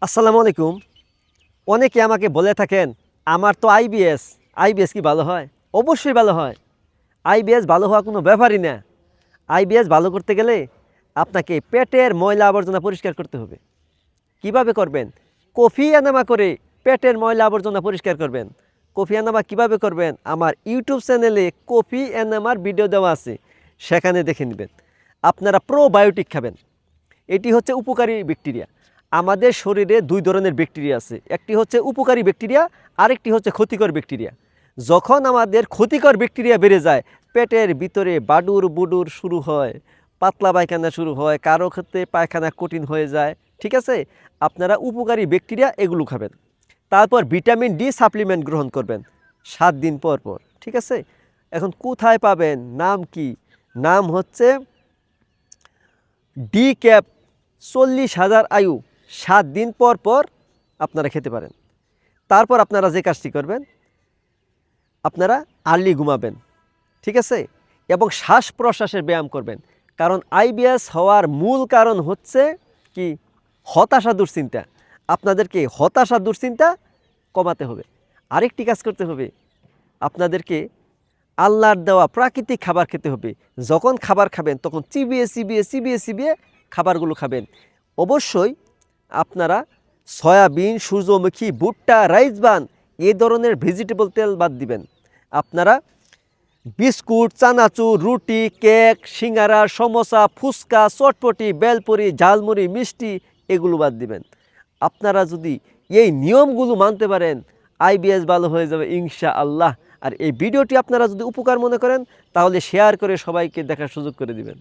আসসালামু আলাইকুম। অনেকে আমাকে বলে থাকেন আমার তো আইবিএস কি ভালো হয়? অবশ্যই ভালো হয়। আইবিএস ভালো হওয়া কোনো ব্যাপারই না। আইবিএস ভালো করতে গেলে আপনাকে পেটের ময়লা আবর্জনা পরিষ্কার করতে হবে। কিভাবে করবেন? কফি এনামা করে পেটের ময়লা আবর্জনা পরিষ্কার করবেন। কফি এনামা কিভাবে করবেন? আমার ইউটিউব চ্যানেলে কফি এনামার ভিডিও দেওয়া আছে, সেখানে দেখে নেবেন। আপনারা প্রোবায়োটিক খাবেন। এটি হচ্ছে উপকারী ব্যাকটেরিয়া। আমাদের শরীরে দুই ধরনের ব্যাকটেরিয়া আছে, একটি হচ্ছে উপকারী ব্যাকটেরিয়া, আরেকটি হচ্ছে ক্ষতিকর ব্যাকটেরিয়া। যখন আমাদের ক্ষতিকর ব্যাকটেরিয়া বেড়ে যায়, পেটের ভিতরে বাডুর বুডুর শুরু হয়, পাতলা পায়খানা শুরু হয়, কারো ক্ষেত্রে পায়খানা কঠিন হয়ে যায়। ঠিক আছে, আপনারা উপকারী ব্যাকটেরিয়া এগুলো খাবেন। তারপর ভিটামিন ডি সাপ্লিমেন্ট গ্রহণ করবেন 7 দিন পর পর। ঠিক আছে, এখন কোথায় পাবেন? নাম কি? নাম হচ্ছে ডি ক্যাপ 40,000 আয়ু। 7 দিন পর পর আপনারা খেতে পারেন। তারপর আপনারা যে কাজটি করবেন, আপনারা আর্লি ঘুমাবেন। ঠিক আছে, এবং শ্বাস প্রশ্বাসের ব্যায়াম করবেন। কারণ আইবিএস হওয়ার মূল কারণ হচ্ছে কি? হতাশা, দুশ্চিন্তা। আপনাদেরকে হতাশা, দুশ্চিন্তা কমাতে হবে। আরেকটি কাজ করতে হবে, আপনাদেরকে আল্লাহর দেওয়া প্রাকৃতিক খাবার খেতে হবে। যখন খাবার খাবেন তখন চিবিয়ে চিবিয়ে চিবিয়ে চিবিয়ে খাবারগুলো খাবেন। অবশ্যই আপনারা সয়াবিন, সূর্যমুখী, ভুট্টা, রাইস বান এই ধরনের ভেজিটেবল তেল বাদ দিবেন। আপনারা বিস্কুট, চানাচুর, রুটি, কেক, সিঙ্গারা, সমোসা, ফুচকা, চটপটি, বেলপুরি, ঝালমুড়ি, মিষ্টি এগুলো বাদ দিবেন। আপনারা যদি এই নিয়মগুলো মানতে পারেন, আইবিএস ভালো হয়ে যাবে ইনশাআল্লাহ। আর এই ভিডিওটি আপনারা যদি উপকার মনে করেন, তাহলে শেয়ার করে সবাইকে দেখার সুযোগ করে দিবেন।